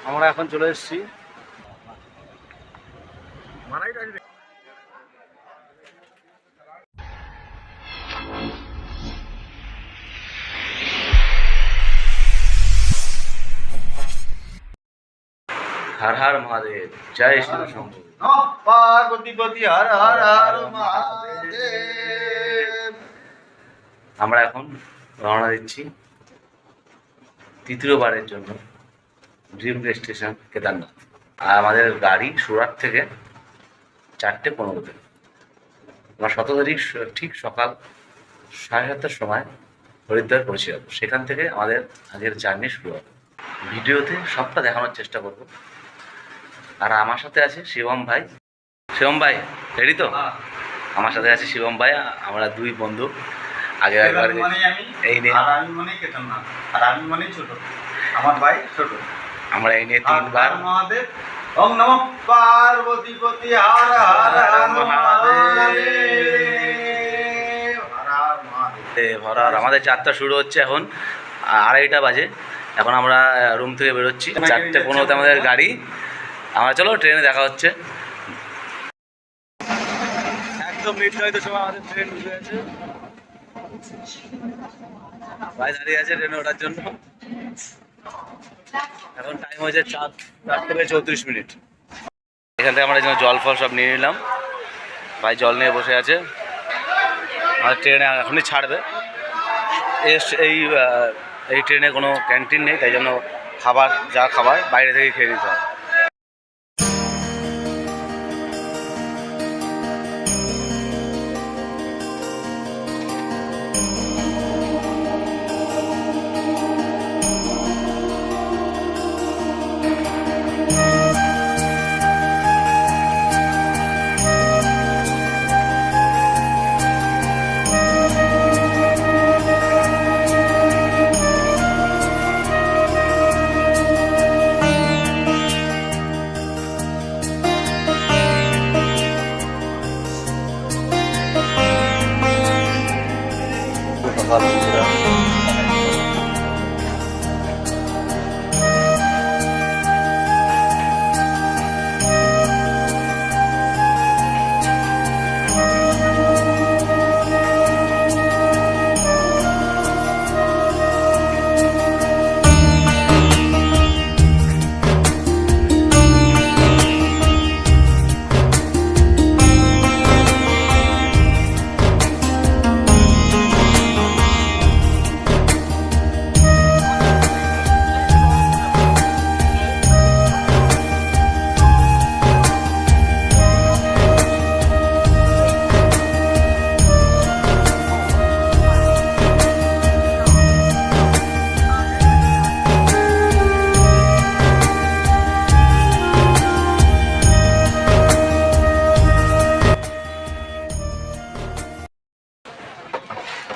আমরা এখন চলে এসেছি हर हर महादेव जय शिव शंभु पार्वती हर हर हर महादेव। আমরা এখন রওনা দিচ্ছি তৃতীয়বারের জন্য ড্রিম ডেস্টিনেশন কেদারনাথ। আর আমাদের গাড়ি সুরাট থেকে 4:15-তে। আমরা 17 তারিখ ঠিক সকাল 7:30টার সময় হরিদ্বার পৌঁছে যাবো। সেখান থেকে আমাদের আগের জার্নি শুরু হবে। ভিডিওতে সবটা দেখানোর চেষ্টা করব। আর আমার সাথে আছে শিবম ভাই। শিবম ভাই রেডি তো? আমার সাথে আছে শিবম ভাই। আমরা দুই বন্ধু আগে একবার এই নিয়ে ছোট আমার ভাই ছোট আমরা এই নিয়ে 3বার মহাদেব ওম নমঃ পার্বতী হর হর মহাদেব হর হর মহাদেব হর হর। আমাদের যাত্রা শুরু হচ্ছে এখন 2:30টা বাজে। এখন আমরা রুম থেকে বেরোচ্ছি 4:15-তে আমাদের গাড়ি। আমরা চলো ট্রেনে দেখা হচ্ছে। একদম নির্ধারিত সময় আমাদের ট্রেন ঢুকে গেছে। ভাই দাঁড়িয়ে আছে ট্রেনে ওঠার জন্য। এখন টাইম হয়েছে 4:34। এখান থেকে আমরা এই জন্য জল ফল সব নিয়ে নিলাম। ভাই জল নিয়ে বসে আছে। আমাদের ট্রেনে এখনই ছাড়বে। এই ট্রেনে কোনো ক্যান্টিন নেই, তাই জন্য খাবার বাইরে থেকে খেয়ে নিতে হবে।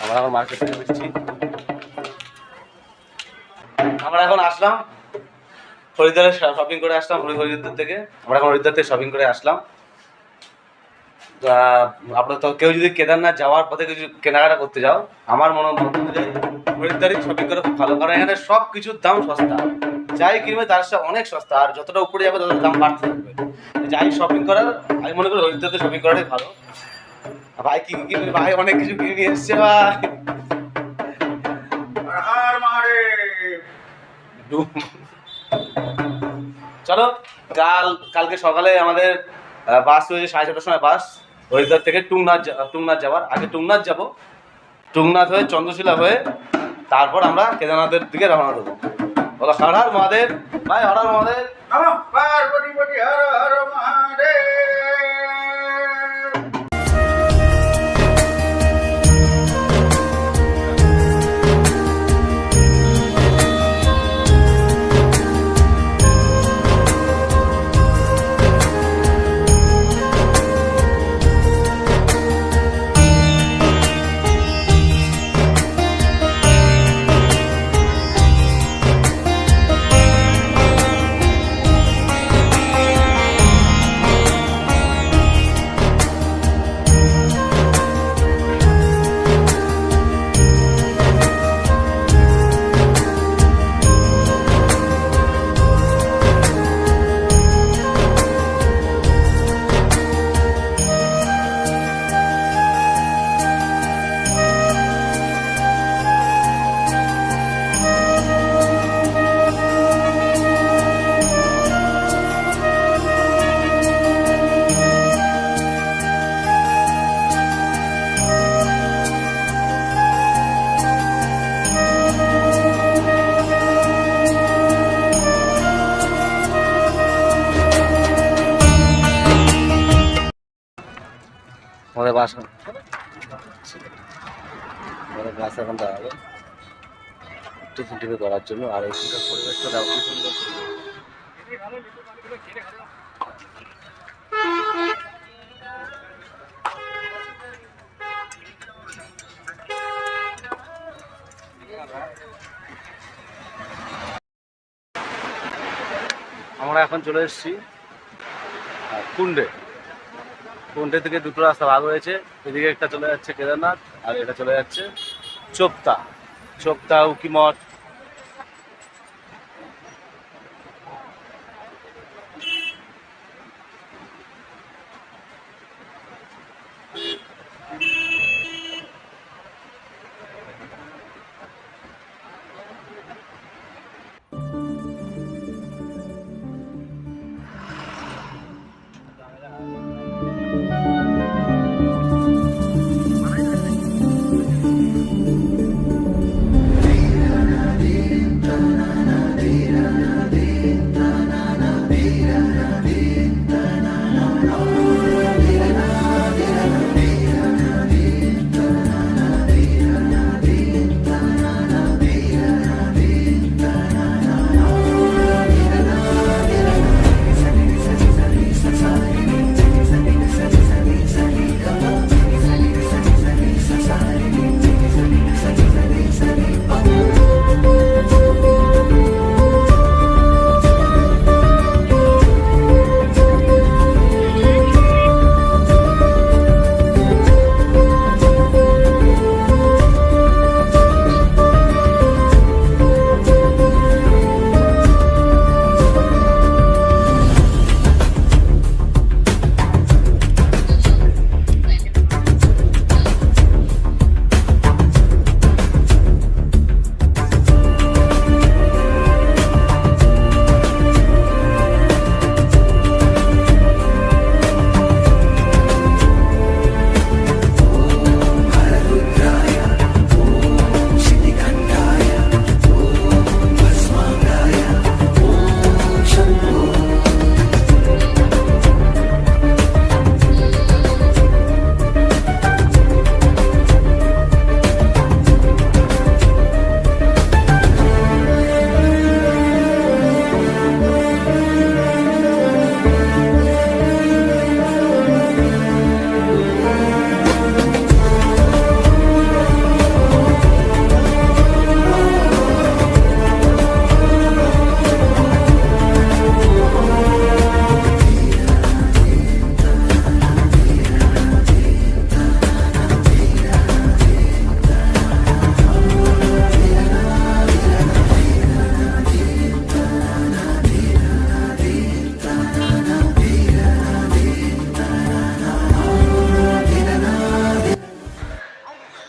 আমরা এখন মার্কেট থেকে বেরোচ্ছি। আমরা এখন আসলাম হরিদ্বারে শপিং করে আসলাম। হরিদ্বার থেকে আমরা এখন হরিদ্বার থেকে শপিং করে আসলাম। আপনার তো কেউ যদি কেদারনাথ যাওয়ার পথে কিছু কেনাকাটা করতে যাও, আমার মনে অনুযায়ী হরিদ্বারে শপিং করে খুব ভালো, কারণ এখানে সব কিছুর দাম সস্তা। যাই কিনবে তার সাথে অনেক সস্তা, আর যতটা উপরে যাবে ততটা দাম বাড়তে থাকবে। যাই শপিং করার আমি মনে করি হরিদ্বারতে শপিং করাটাই ভালো। ভাই কি কিনবে? ভাই অনেক কিছু কিনে নিয়ে এসছে ভাই। চলো কালকে সকালে আমাদের বাস হয়েছে 6:30টার সময় বাস হরিদ্বার থেকে টুংনাথ যাওয়ার। আগে টুংনাথ যাবো, টুংনাথ হয়ে চন্দ্রশিলা হয়ে তারপর আমরা কেদারনাথের দিকে রওনা দেবো। বলো হর হর মহাদেব ভাই, হর হর মহাদেব। পার্বতী হর হর মহাদেব। আমাদের বাস আমাদের বাস এখন দাঁড়াবে টিফিন টিফিন করার জন্য। আর এইখানকার পরিবেশটা দাও কি সুন্দর। আমরা এখন চলে এসেছি কুন্ডে। কুন্ডে থেকে দুটো রাস্তা ভাগ হয়েছে, এদিকে একটা চলে যাচ্ছে কেদারনাথ আর এটা চলে যাচ্ছে চোপতা। চোপতা উকিমঠ।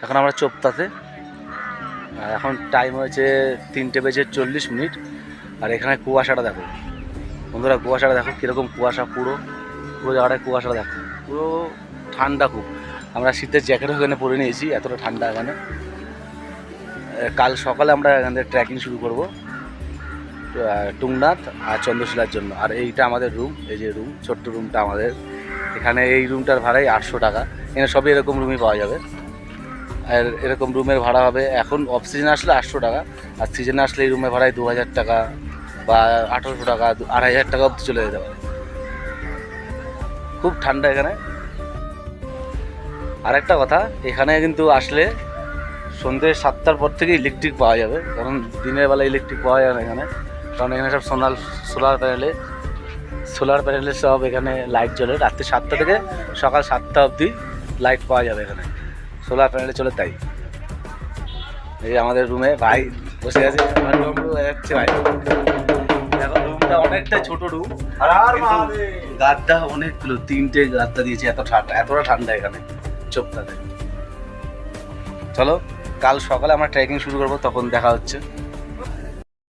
এখন আমরা চোপতাতে। এখন টাইম হয়েছে 3:40। আর এখানে কুয়াশাটা দেখো বন্ধুরা, কুয়াশাটা দেখো কীরকম কুয়াশা। পুরো পুরো জায়গাটায় কুয়াশাটা দেখো, পুরো ঠান্ডা খুব। আমরা শীতের জ্যাকেট ওখানে পরে নিয়েছি, এতটা ঠান্ডা এখানে। কাল সকালে আমরা এখান থেকে ট্রেকিং শুরু করব টুংনাথ আর চন্দ্রশিলার জন্য। আর এইটা আমাদের রুম, এই যে রুম, ছোট্ট রুমটা আমাদের। এখানে এই রুমটার ভাড়াই 800 টাকা। এখানে সবই এরকম রুমই পাওয়া যাবে। আর এরকম রুমের ভাড়া হবে, এখন অফ সিজনে আসলে 800 টাকা, আর সিজনে আসলে এই রুমের ভাড়ায় 2000 টাকা বা 1800 টাকা, 2500 টাকা অবধি চলে যেতে পারে। খুব ঠান্ডা এখানে। আরেকটা কথা, এখানে কিন্তু আসলে সন্ধ্যে 7টার পর থেকে ইলেকট্রিক পাওয়া যাবে, কারণ দিনের বেলা ইলেকট্রিক পাওয়া যায় না এখানে। কারণ এখানে সব সোলার প্যানেলে সব এখানে লাইট জ্বলে। রাত্রি 7টা থেকে সকাল 7টা অবধি লাইট পাওয়া যাবে এখানে, সোলার প্যানেলে চলে। তাই এই আমাদের রুমে ভাই বসে আছে, যাচ্ছে ভাই। এখন রুমটা অনেকটা ছোট রুম, গাদ্দা অনেকগুলো, 3টে গাদ্দা দিয়েছে। এতটা ঠান্ডা এখানে চোপতাতে। চলো কাল সকালে আমরা ট্রেকিং শুরু করবো, তখন দেখা হচ্ছে।